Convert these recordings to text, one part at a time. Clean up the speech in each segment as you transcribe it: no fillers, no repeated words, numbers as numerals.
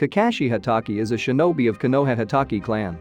Kakashi Hatake is a shinobi of Konoha Hatake clan.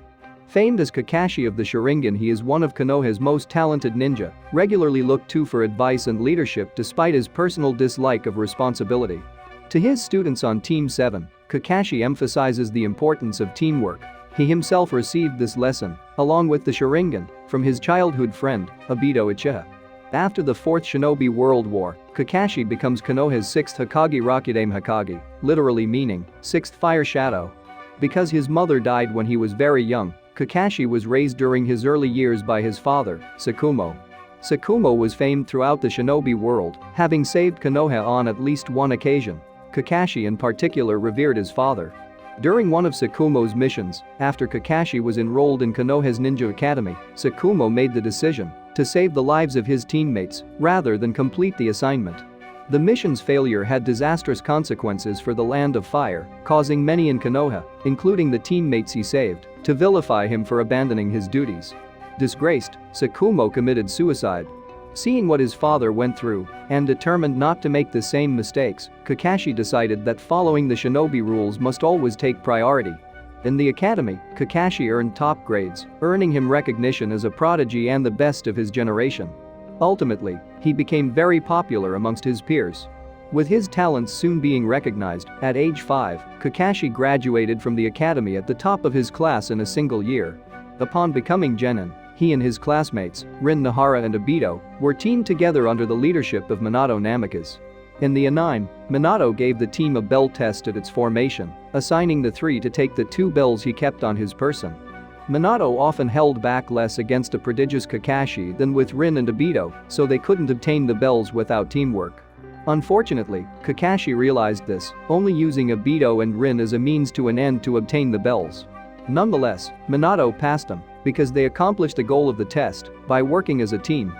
Famed as Kakashi of the Sharingan, he is one of Konoha's most talented ninja, regularly looked to for advice and leadership despite his personal dislike of responsibility. To his students on Team 7, Kakashi emphasizes the importance of teamwork. He himself received this lesson, along with the Sharingan, from his childhood friend, Obito Uchiha. After the Fourth Shinobi World War, Kakashi becomes Konoha's 6th Hokage Rakudame Hokage, literally meaning 6th Fire Shadow. Because his mother died when he was very young, Kakashi was raised during his early years by his father, Sakumo. Sakumo was famed throughout the shinobi world, having saved Konoha on at least one occasion. Kakashi in particular revered his father. During one of Sakumo's missions, after Kakashi was enrolled in Konoha's Ninja Academy, Sakumo made the decision to save the lives of his teammates rather than complete the assignment. The mission's failure had disastrous consequences for the Land of Fire, causing many in Konoha, including the teammates he saved, to vilify him for abandoning his duties. Disgraced, Sakumo committed suicide. Seeing what his father went through and determined not to make the same mistakes, Kakashi decided that following the shinobi rules must always take priority. In the academy, Kakashi earned top grades, earning him recognition as a prodigy and the best of his generation. Ultimately, he became very popular amongst his peers. With his talents soon being recognized, at age 5, Kakashi graduated from the academy at the top of his class in a single year. Upon becoming genin, he and his classmates, Rin Nahara and Obito, were teamed together under the leadership of Minato Namikaze. In the anime, Minato gave the team a bell test at its formation, assigning the three to take the 2 bells he kept on his person. Minato often held back less against a prodigious Kakashi than with Rin and Obito, so they couldn't obtain the bells without teamwork. Unfortunately, Kakashi realized this, only using Obito and Rin as a means to an end to obtain the bells. Nonetheless, Minato passed him because they accomplished the goal of the test by working as a team.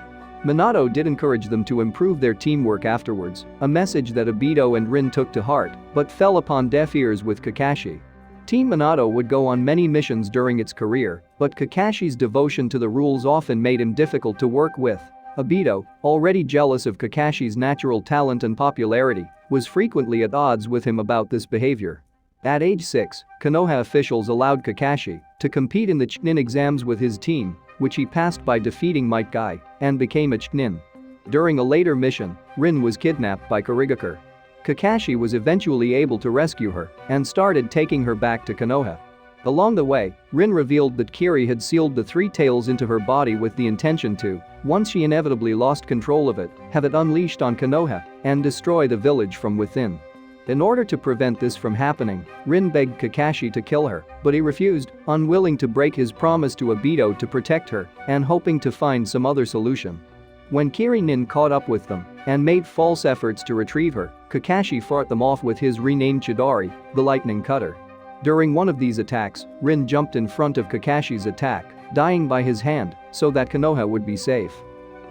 Minato did encourage them to improve their teamwork afterwards, a message that Obito and Rin took to heart but fell upon deaf ears with Kakashi. Team Minato would go on many missions during its career, but Kakashi's devotion to the rules often made him difficult to work with. Obito, already jealous of Kakashi's natural talent and popularity, was frequently at odds with him about this behavior. At age 6, Konoha officials allowed Kakashi to compete in the Chunin exams with his team, which he passed by defeating Might Guy and became a Chunin. During a later mission, Rin was kidnapped by Kurigakure. Kakashi was eventually able to rescue her and started taking her back to Konoha. Along the way, Rin revealed that Kiri had sealed the 3 tails into her body with the intention to, once she inevitably lost control of it, have it unleashed on Konoha and destroy the village from within. In order to prevent this from happening, Rin begged Kakashi to kill her, but he refused, unwilling to break his promise to Obito to protect her and hoping to find some other solution. When Kiri-nin caught up with them and made false efforts to retrieve her, Kakashi fought them off with his renamed Chidori, the lightning cutter. During one of these attacks, Rin jumped in front of Kakashi's attack, dying by his hand so that Konoha would be safe.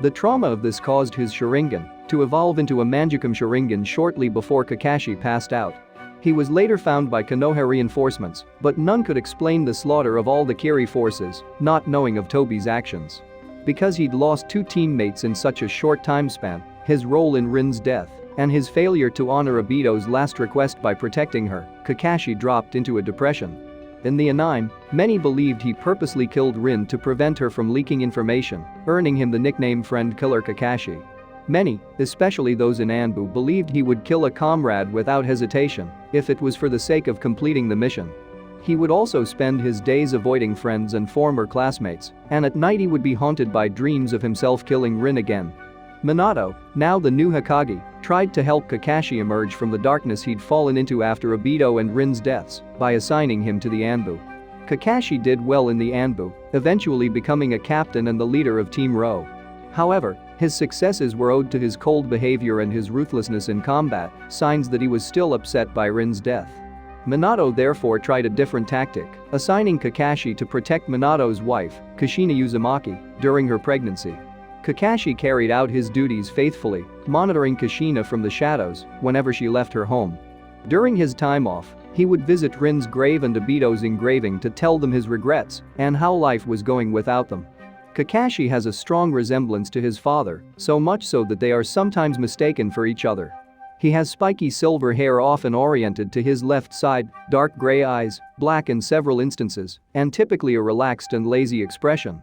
The trauma of this caused his Sharingan to evolve into a Mangekyou Sharingan shortly before Kakashi passed out. He was later found by Konoha reinforcements, but none could explain the slaughter of all the Kiri forces, not knowing of Tobi's actions. Because he'd lost 2 teammates in such a short time span, his role in Rin's death and his failure to honor Obito's last request by protecting her, Kakashi dropped into a depression. In the anime, many believed he purposely killed Rin to prevent her from leaking information, earning him the nickname Friend Killer Kakashi. Many, especially those in Anbu, believed he would kill a comrade without hesitation if it was for the sake of completing the mission. He would also spend his days avoiding friends and former classmates, and at night he would be haunted by dreams of himself killing Rin again. Minato, now the new Hokage, tried to help Kakashi emerge from the darkness he'd fallen into after Obito and Rin's deaths by assigning him to the Anbu. Kakashi did well in the Anbu, eventually becoming a captain and the leader of Team Ro. However, his successes were owed to his cold behavior and his ruthlessness in combat, signs that he was still upset by Rin's death. Minato therefore tried a different tactic, assigning Kakashi to protect Minato's wife, Kushina Uzumaki, during her pregnancy. Kakashi carried out his duties faithfully, monitoring Kushina from the shadows whenever she left her home. During his time off, he would visit Rin's grave and Obito's engraving to tell them his regrets and how life was going without them. Kakashi has a strong resemblance to his father, so much so that they are sometimes mistaken for each other. He has spiky silver hair often oriented to his left side, dark gray eyes, black in several instances, and typically a relaxed and lazy expression.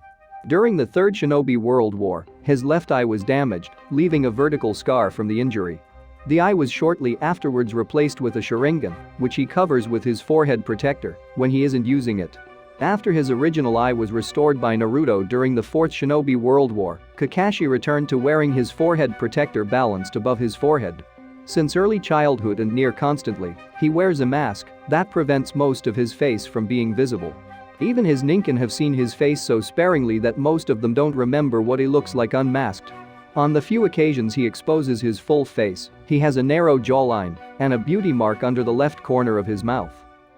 During the Third Shinobi World War, his left eye was damaged, leaving a vertical scar from the injury. The eye was shortly afterwards replaced with a Sharingan, which he covers with his forehead protector when he isn't using it. After his original eye was restored by Naruto during the Fourth Shinobi World War, Kakashi returned to wearing his forehead protector balanced above his forehead. Since early childhood and near constantly, he wears a mask that prevents most of his face from being visible. Even his ninkin have seen his face so sparingly that most of them don't remember what he looks like unmasked. On the few occasions he exposes his full face, he has a narrow jawline and a beauty mark under the left corner of his mouth.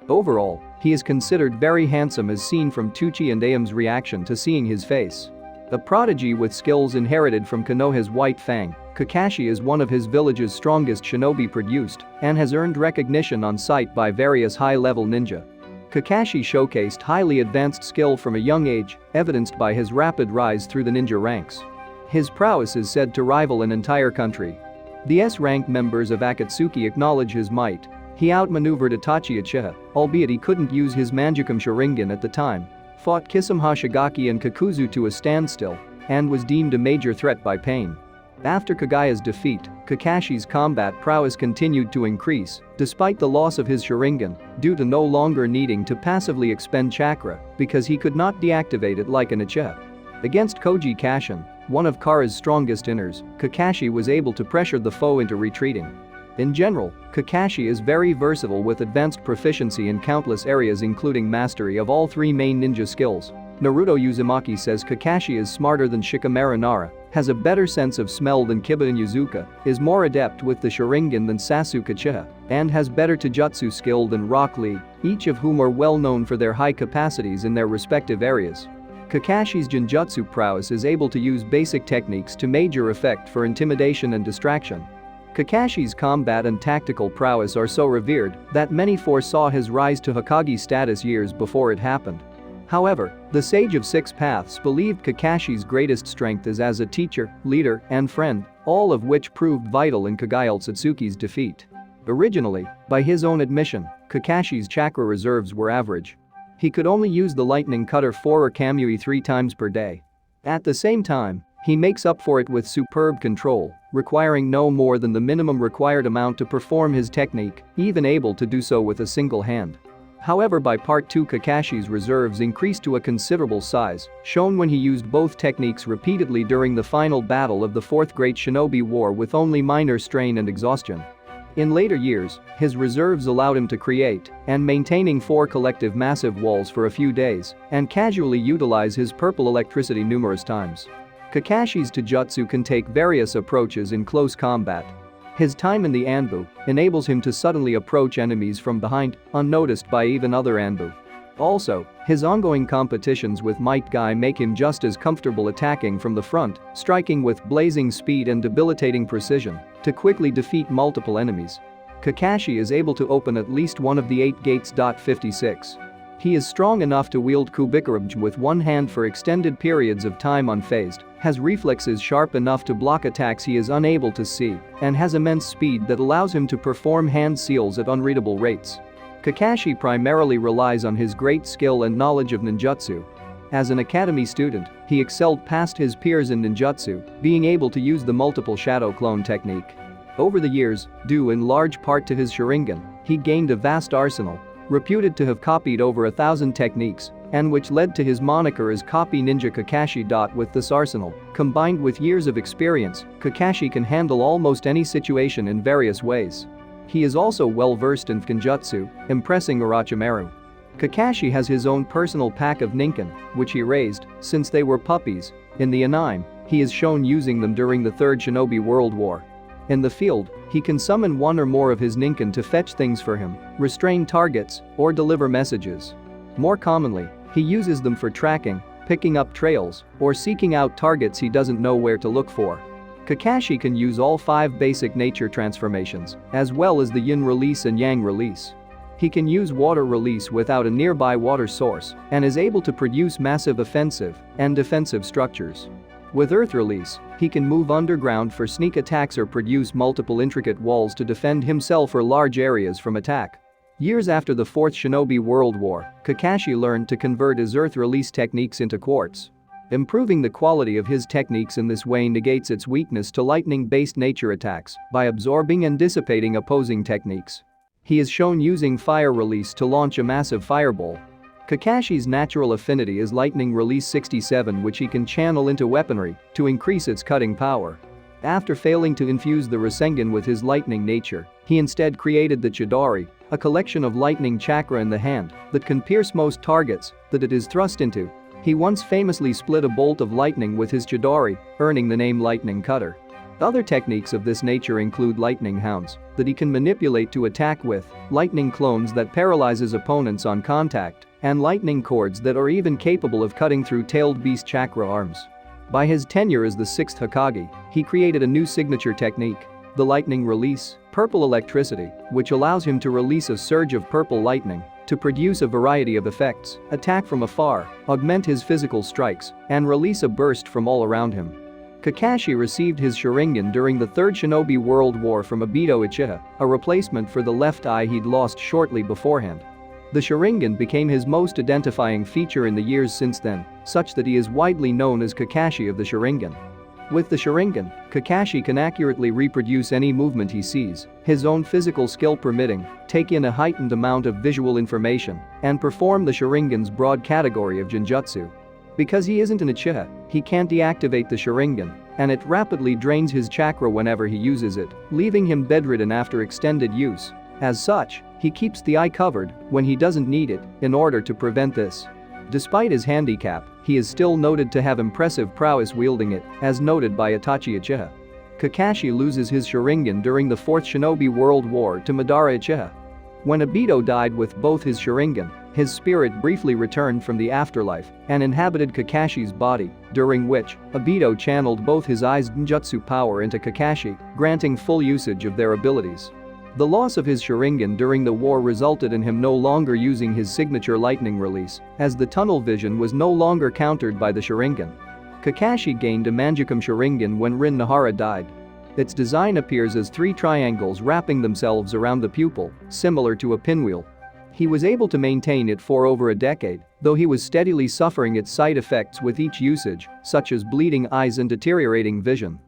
Overall, he is considered very handsome as seen from Tucci and Aem's reaction to seeing his face. A prodigy with skills inherited from Konoha's White Fang, Kakashi is one of his village's strongest shinobi produced and has earned recognition on sight by various high-level ninja. Kakashi showcased highly advanced skill from a young age, evidenced by his rapid rise through the ninja ranks. His prowess is said to rival an entire country. The S-rank members of Akatsuki acknowledge his might. He outmaneuvered Itachi Uchiha, albeit he couldn't use his Manjukum Sharingan at the time, fought Kisame Hoshigaki and Kakuzu to a standstill, and was deemed a major threat by Pain. After Kagaya's defeat, Kakashi's combat prowess continued to increase, despite the loss of his Sharingan, due to no longer needing to passively expend chakra because he could not deactivate it like an Uchiha. Against Koji Kashin, one of Kara's strongest inners, Kakashi was able to pressure the foe into retreating. In general, Kakashi is very versatile with advanced proficiency in countless areas including mastery of all three main ninja skills. Naruto Uzumaki says Kakashi is smarter than Shikamaru Nara, has a better sense of smell than Kiba and Yuzuka, is more adept with the Sharingan than Sasuke Uchiha, and has better Taijutsu skill than Rock Lee, each of whom are well known for their high capacities in their respective areas. Kakashi's Genjutsu prowess is able to use basic techniques to major effect for intimidation and distraction. Kakashi's combat and tactical prowess are so revered that many foresaw his rise to Hokage status years before it happened. However, the Sage of Six Paths believed Kakashi's greatest strength is as a teacher, leader, and friend, all of which proved vital in Kagaya Otsutsuki's defeat. Originally, by his own admission, Kakashi's chakra reserves were average. He could only use the lightning cutter 4 or Kamui 3 times per day. At the same time, he makes up for it with superb control, requiring no more than the minimum required amount to perform his technique, even able to do so with a single hand. However, by Part 2 Kakashi's reserves increased to a considerable size, shown when he used both techniques repeatedly during the final battle of the Fourth Great Shinobi War with only minor strain and exhaustion. In later years, his reserves allowed him to create and maintaining 4 collective massive walls for a few days and casually utilize his purple electricity numerous times. Kakashi's Taijutsu can take various approaches in close combat. His time in the Anbu enables him to suddenly approach enemies from behind, unnoticed by even other Anbu. Also, his ongoing competitions with Might Guy make him just as comfortable attacking from the front, striking with blazing speed and debilitating precision to quickly defeat multiple enemies. Kakashi is able to open at least one of the 8 gates. 56. He is strong enough to wield Kubikarabj with one hand for extended periods of time unfazed, has reflexes sharp enough to block attacks he is unable to see, and has immense speed that allows him to perform hand seals at unreadable rates. Kakashi primarily relies on his great skill and knowledge of ninjutsu. As an academy student, he excelled past his peers in ninjutsu, being able to use the multiple shadow clone technique. Over the years, due in large part to his Sharingan, he gained a vast arsenal, reputed to have copied over 1,000 techniques, and which led to his moniker as Copy Ninja Kakashi. With this arsenal, combined with years of experience, Kakashi can handle almost any situation in various ways. He is also well versed in Genjutsu, impressing Orochimaru. Kakashi has his own personal pack of ninkin, which he raised since they were puppies. In the anime, he is shown using them during the Third Shinobi World War. In the field, he can summon one or more of his ninkin to fetch things for him, restrain targets, or deliver messages. More commonly, he uses them for tracking, picking up trails, or seeking out targets he doesn't know where to look for. Kakashi can use all 5 basic nature transformations, as well as the yin release and yang release. He can use water release without a nearby water source and is able to produce massive offensive and defensive structures. With Earth Release, he can move underground for sneak attacks or produce multiple intricate walls to defend himself or large areas from attack. Years after the Fourth Shinobi World War, Kakashi learned to convert his Earth Release techniques into quartz. Improving the quality of his techniques in this way negates its weakness to lightning-based nature attacks by absorbing and dissipating opposing techniques. He is shown using Fire Release to launch a massive fireball. Kakashi's natural affinity is Lightning Release 67, which he can channel into weaponry to increase its cutting power. After failing to infuse the Rasengan with his lightning nature, he instead created the Chidori, a collection of lightning chakra in the hand that can pierce most targets that it is thrust into. He once famously split a bolt of lightning with his Chidori, earning the name Lightning Cutter. Other techniques of this nature include lightning hounds that he can manipulate to attack with, lightning clones that paralyzes opponents on contact, and lightning cords that are even capable of cutting through tailed beast chakra arms. By his tenure as the 6th Hokage, he created a new signature technique, the Lightning Release, Purple Electricity, which allows him to release a surge of purple lightning to produce a variety of effects, attack from afar, augment his physical strikes, and release a burst from all around him. Kakashi received his Sharingan during the Third Shinobi World War from Mahito Uchiha, a replacement for the left eye he'd lost shortly beforehand. The Sharingan became his most identifying feature in the years since then, such that he is widely known as Kakashi of the Sharingan. With the Sharingan, Kakashi can accurately reproduce any movement he sees, his own physical skill permitting, take in a heightened amount of visual information, and perform the Sharingan's broad category of Genjutsu. Because he isn't an Uchiha, he can't deactivate the Sharingan, and it rapidly drains his chakra whenever he uses it, leaving him bedridden after extended use. As such, he keeps the eye covered when he doesn't need it in order to prevent this. Despite his handicap, he is still noted to have impressive prowess wielding it, as noted by Itachi Uchiha. Kakashi loses his Sharingan during the Fourth Shinobi World War to Madara Uchiha. When Obito died with both his Sharingan, his spirit briefly returned from the afterlife and inhabited Kakashi's body, during which Obito channeled both his eyes' Genjutsu power into Kakashi, granting full usage of their abilities. The loss of his Sharingan during the war resulted in him no longer using his signature lightning release, as the tunnel vision was no longer countered by the Sharingan. Kakashi gained a Mangekyou Sharingan when Rin Nahara died. Its design appears as 3 triangles wrapping themselves around the pupil, similar to a pinwheel. He was able to maintain it for over a decade, though he was steadily suffering its side effects with each usage, such as bleeding eyes and deteriorating vision.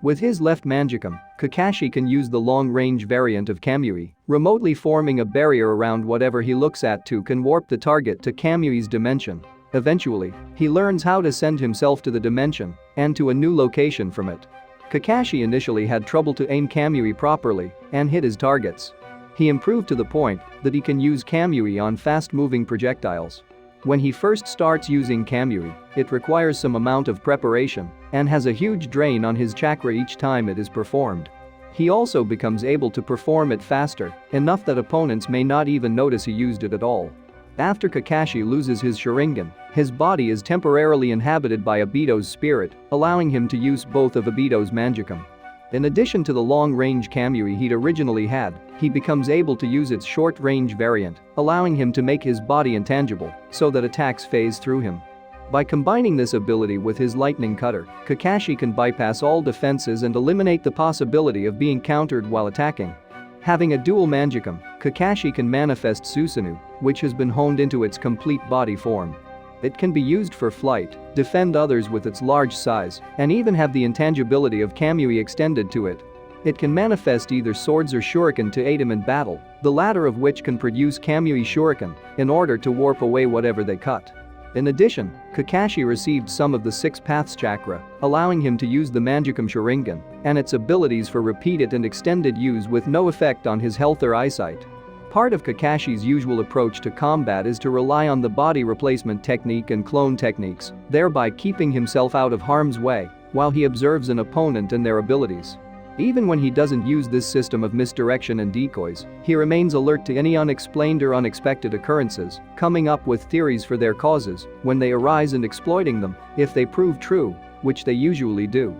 With his left Mangekyou, Kakashi can use the long-range variant of Kamui, remotely forming a barrier around whatever he looks at to can warp the target to Kamui's dimension. Eventually, he learns how to send himself to the dimension and to a new location from it. Kakashi initially had trouble to aim Kamui properly and hit his targets. He improved to the point that he can use Kamui on fast-moving projectiles. When he first starts using Kamui, it requires some amount of preparation and has a huge drain on his chakra each time it is performed. He also becomes able to perform it faster, enough that opponents may not even notice he used it at all. After Kakashi loses his Sharingan, his body is temporarily inhabited by Obito's spirit, allowing him to use both of Obito's Mangekyou. In addition to the long-range Kamui he'd originally had, he becomes able to use its short-range variant, allowing him to make his body intangible so that attacks phase through him. By combining this ability with his lightning cutter, Kakashi can bypass all defenses and eliminate the possibility of being countered while attacking. Having a dual Mangekyou, Kakashi can manifest Susanoo, which has been honed into its complete body form. It can be used for flight, defend others with its large size, and even have the intangibility of Kamui extended to it. It can manifest either swords or shuriken to aid him in battle, the latter of which can produce Kamui shuriken in order to warp away whatever they cut. In addition, Kakashi received some of the 6 paths chakra, allowing him to use the Mangekyou Sharingan and its abilities for repeated and extended use with no effect on his health or eyesight. Part of Kakashi's usual approach to combat is to rely on the body replacement technique and clone techniques, thereby keeping himself out of harm's way while he observes an opponent and their abilities. Even when he doesn't use this system of misdirection and decoys, he remains alert to any unexplained or unexpected occurrences, coming up with theories for their causes when they arise and exploiting them if they prove true, which they usually do.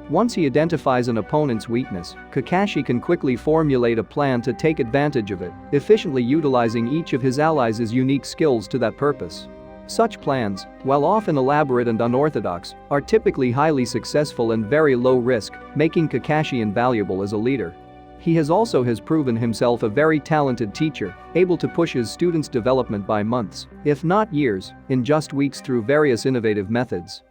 Once he identifies an opponent's weakness, Kakashi can quickly formulate a plan to take advantage of it, efficiently utilizing each of his allies' unique skills to that purpose. Such plans, while often elaborate and unorthodox, are typically highly successful and very low risk, making Kakashi invaluable as a leader. He has proven himself a very talented teacher, able to push his students' development by months, if not years, in just weeks through various innovative methods.